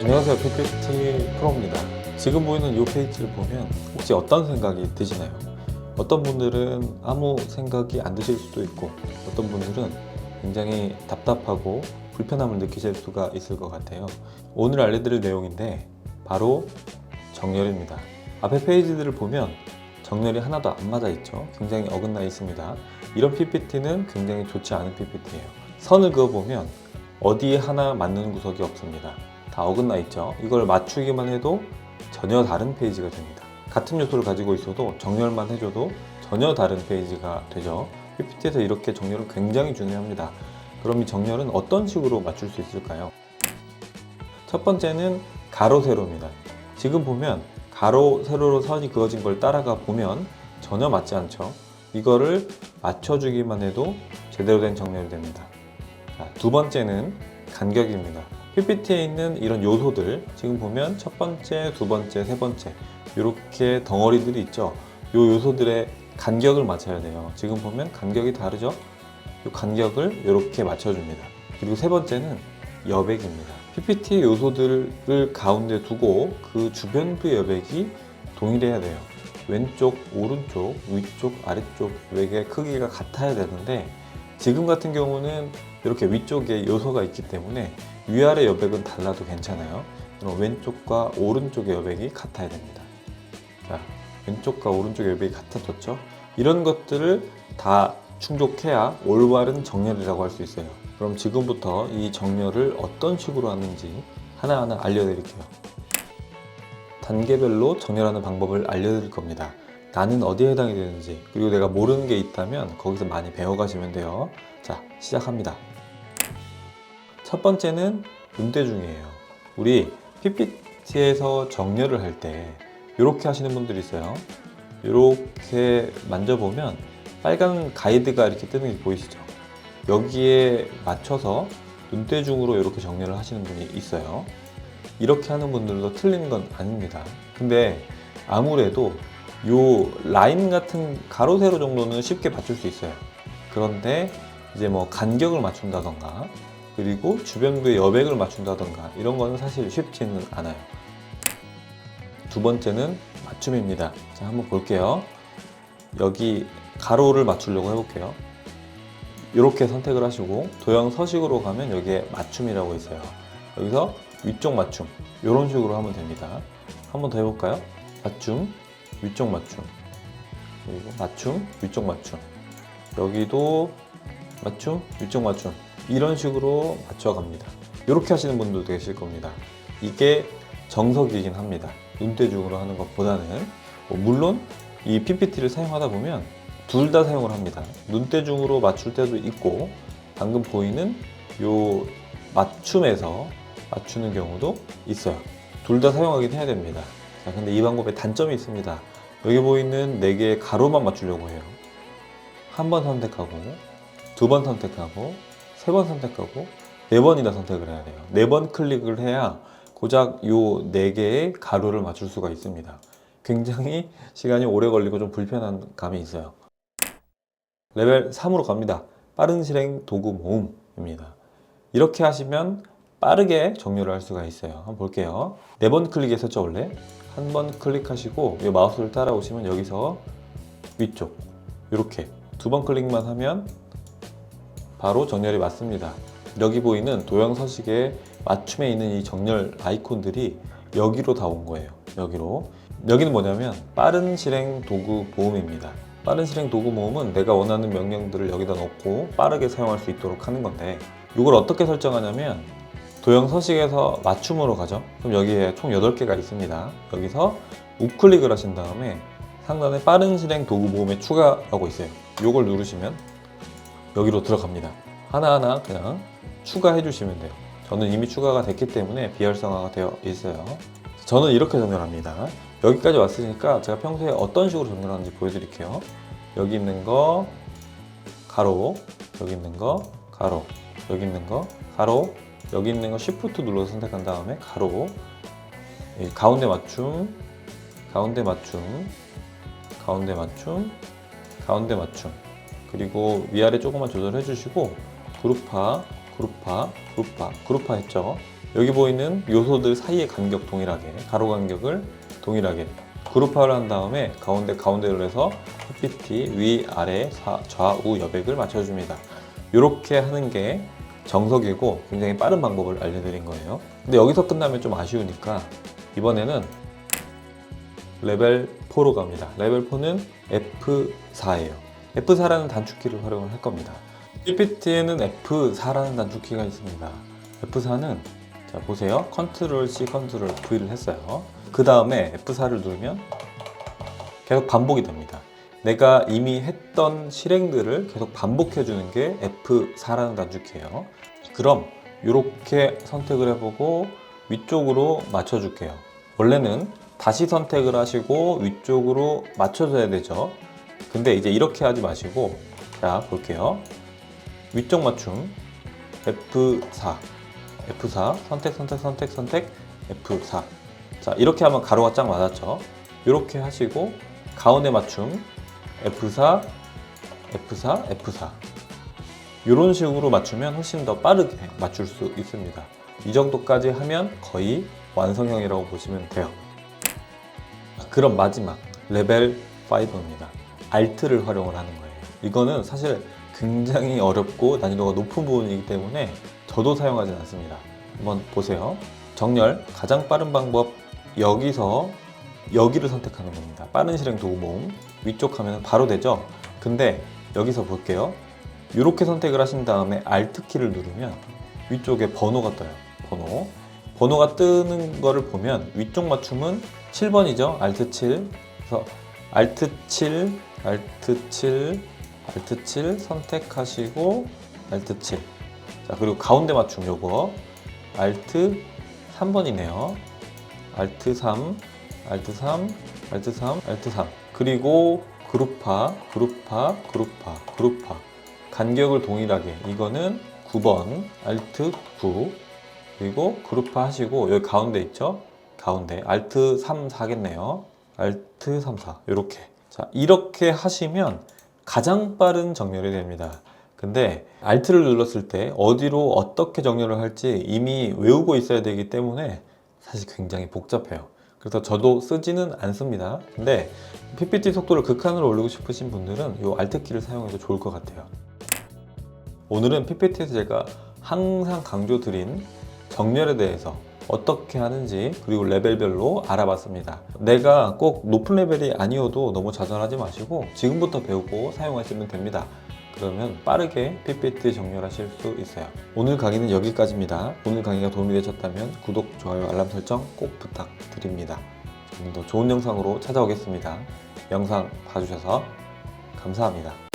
안녕하세요. PPT 프로입니다. 지금 보이는 이 페이지를 보면 혹시 어떤 생각이 드시나요? 어떤 분들은 아무 생각이 안 드실 수도 있고, 어떤 분들은 굉장히 답답하고 불편함을 느끼실 수가 있을 것 같아요. 오늘 알려드릴 내용인데 바로 정렬입니다. 앞에 페이지들을 보면 정렬이 하나도 안 맞아 있죠. 굉장히 어긋나 있습니다. 이런 PPT는 굉장히 좋지 않은 PPT예요. 선을 그어보면 어디에 하나 맞는 구석이 없습니다. 다 어긋나 있죠. 이걸 맞추기만 해도 전혀 다른 페이지가 됩니다. 같은 요소를 가지고 있어도 정렬만 해줘도 전혀 다른 페이지가 되죠. PPT에서 이렇게 정렬은 굉장히 중요합니다. 그럼 이 정렬은 어떤 식으로 맞출 수 있을까요? 첫 번째는 가로 세로입니다. 지금 보면 가로 세로로 선이 그어진 걸 따라가 보면 전혀 맞지 않죠. 이거를 맞춰주기만 해도 제대로 된 정렬이 됩니다. 자, 두 번째는 간격입니다. PPT에 있는 이런 요소들, 지금 보면 첫 번째, 두 번째, 세 번째 이렇게 덩어리들이 있죠. 이 요소들의 간격을 맞춰야 돼요. 지금 보면 간격이 다르죠. 이 간격을 이렇게 맞춰줍니다. 그리고 세 번째는 여백입니다. PPT의 요소들을 가운데 두고 그 주변부의 여백이 동일해야 돼요. 왼쪽, 오른쪽, 위쪽, 아래쪽 여백의 크기가 같아야 되는데, 지금 같은 경우는 이렇게 위쪽에 요소가 있기 때문에 위아래 여백은 달라도 괜찮아요. 그럼 왼쪽과 오른쪽의 여백이 같아야 됩니다. 자, 왼쪽과 오른쪽의 여백이 같아졌죠? 이런 것들을 다 충족해야 올바른 정렬이라고 할 수 있어요. 그럼 지금부터 이 정렬을 어떤 식으로 하는지 하나하나 알려드릴게요. 단계별로 정렬하는 방법을 알려드릴 겁니다. 나는 어디에 해당이 되는지, 그리고 내가 모르는 게 있다면 거기서 많이 배워가시면 돼요. 자, 시작합니다. 첫 번째는 눈대중이에요. 우리 PPT에서 정렬을 할 때 이렇게 하시는 분들이 있어요. 이렇게 만져보면 빨간 가이드가 이렇게 뜨는 게 보이시죠? 여기에 맞춰서 눈대중으로 이렇게 정렬을 하시는 분이 있어요. 이렇게 하는 분들도 틀린 건 아닙니다. 근데 아무래도 요 라인 같은 가로 세로 정도는 쉽게 맞출 수 있어요. 그런데 이제 뭐 간격을 맞춘다던가, 그리고 주변부의 여백을 맞춘다던가, 이런 거는 사실 쉽지는 않아요. 두 번째는 맞춤입니다. 자, 한번 볼게요. 여기 가로를 맞추려고 해볼게요. 이렇게 선택을 하시고 도형 서식으로 가면 여기에 맞춤이라고 있어요. 여기서 위쪽 맞춤, 이런 식으로 하면 됩니다. 한번 더 해볼까요? 맞춤, 위쪽 맞춤, 그리고 맞춤, 위쪽 맞춤, 여기도 맞춤, 위쪽 맞춤, 이런 식으로 맞춰갑니다. 이렇게 하시는 분들도 계실 겁니다. 이게 정석이긴 합니다. 눈대중으로 하는 것보다는. 물론 이 PPT를 사용하다 보면 둘 다 사용을 합니다. 눈대중으로 맞출 때도 있고, 방금 보이는 요 맞춤에서 맞추는 경우도 있어요. 둘 다 사용하긴 해야 됩니다. 자, 근데 이 방법에 단점이 있습니다. 여기 보이는 4개의 가로만 맞추려고 해요. 한 번 선택하고, 두 번 선택하고, 세 번 선택하고, 4번이나 선택을 해야 돼요. 4번 클릭을 해야 고작 요 4개의 가로를 맞출 수가 있습니다. 굉장히 시간이 오래 걸리고 좀 불편한 감이 있어요. 레벨 3으로 갑니다. 빠른 실행 도구 모음입니다. 이렇게 하시면 빠르게 정렬을 할 수가 있어요. 한번 볼게요. 4번 클릭했었죠, 원래? 한 번 클릭하시고 이 마우스를 따라오시면 여기서 위쪽 이렇게 2번 클릭만 하면 바로 정렬이 맞습니다. 여기 보이는 도형 서식에 맞춤에 있는 이 정렬 아이콘들이 여기로 다 온 거예요. 여기로. 여기는 뭐냐면 빠른 실행 도구 모음입니다. 빠른 실행 도구 모음은 내가 원하는 명령들을 여기다 넣고 빠르게 사용할 수 있도록 하는 건데, 이걸 어떻게 설정하냐면 도형 서식에서 맞춤으로 가죠. 그럼 여기에 총 8개가 있습니다. 여기서 우클릭을 하신 다음에 상단에 빠른 실행 도구 모음에 추가라고 있어요. 이걸 누르시면 여기로 들어갑니다. 하나하나 그냥 추가해 주시면 돼요. 저는 이미 추가가 됐기 때문에 비활성화가 되어 있어요. 저는 이렇게 정렬합니다. 여기까지 왔으니까 제가 평소에 어떤 식으로 정렬하는지 보여드릴게요. 여기 있는 거 가로, 여기 있는 거 가로, 여기 있는 거 가로, 여기 있는 거 Shift 눌러서 선택한 다음에 가로, 가운데 맞춤, 가운데 맞춤, 가운데 맞춤, 가운데 맞춤, 그리고 위아래 조금만 조절해 주시고 그룹화, 그룹화, 그룹화, 그룹화 했죠. 여기 보이는 요소들 사이의 간격 동일하게, 가로 간격을 동일하게 그룹화를 한 다음에 가운데로 해서 PPT 위, 아래, 좌우 여백을 맞춰줍니다. 이렇게 하는 게 정석이고 굉장히 빠른 방법을 알려드린 거예요. 근데 여기서 끝나면 좀 아쉬우니까 이번에는 레벨 4로 갑니다. 레벨 4는 F4예요. F4라는 단축키를 활용을 할 겁니다. PPT에는 F4라는 단축키가 있습니다. F4는 자 보세요. 컨트롤 C, 컨트롤 V를 했어요. 그 다음에 F4를 누르면 계속 반복이 됩니다. 내가 이미 했던 실행들을 계속 반복해 주는 게 F4라는 단축키예요. 그럼 이렇게 선택을 해보고 위쪽으로 맞춰줄게요. 원래는 다시 선택을 하시고 위쪽으로 맞춰줘야 되죠. 근데 이제 이렇게 하지 마시고, 자 볼게요. 위쪽 맞춤 F4 선택 F4. 자 이렇게 하면 가로가 쫙 맞았죠. 이렇게 하시고 가운데 맞춤 F4 이런 식으로 맞추면 훨씬 더 빠르게 맞출 수 있습니다. 이 정도까지 하면 거의 완성형이라고 보시면 돼요. 그럼 마지막 레벨 5입니다. Alt를 활용을 하는 거예요. 이거는 사실 굉장히 어렵고 난이도가 높은 부분이기 때문에 저도 사용하진 않습니다. 한번 보세요. 정렬 가장 빠른 방법, 여기서 여기를 선택하는 겁니다. 빠른 실행 도구 모음 위쪽 하면 바로 되죠. 근데 여기서 볼게요. 이렇게 선택을 하신 다음에 Alt 키를 누르면 위쪽에 번호가 떠요. 번호가 뜨는 거를 보면 위쪽 맞춤은 7번이죠. Alt 7. 그래서 Alt 7 선택하시고 Alt 7. 자, 그리고 가운데 맞춤 요거 Alt 3번이네요. Alt 3. 그리고 그룹화. 간격을 동일하게. 이거는 9번. Alt 9. 그리고 그룹화 하시고 여기 가운데 있죠? 가운데 Alt 3, 4겠네요. Alt 3, 4 이렇게. 자, 이렇게 하시면 가장 빠른 정렬이 됩니다. 근데 Alt를 눌렀을 때 어디로 어떻게 정렬을 할지 이미 외우고 있어야 되기 때문에 사실 굉장히 복잡해요. 그래서 저도 쓰지는 않습니다. 근데 PPT 속도를 극한으로 올리고 싶으신 분들은 이 Alt 키를 사용해도 좋을 것 같아요. 오늘은 PPT에서 제가 항상 강조드린 정렬에 대해서 어떻게 하는지 그리고 레벨별로 알아봤습니다. 내가 꼭 높은 레벨이 아니어도 너무 자전하지 마시고 지금부터 배우고 사용하시면 됩니다. 그러면 빠르게 PPT 정렬하실 수 있어요. 오늘 강의는 여기까지입니다. 오늘 강의가 도움이 되셨다면 구독, 좋아요, 알람 설정 꼭 부탁드립니다. 오늘도 좋은 영상으로 찾아오겠습니다. 영상 봐주셔서 감사합니다.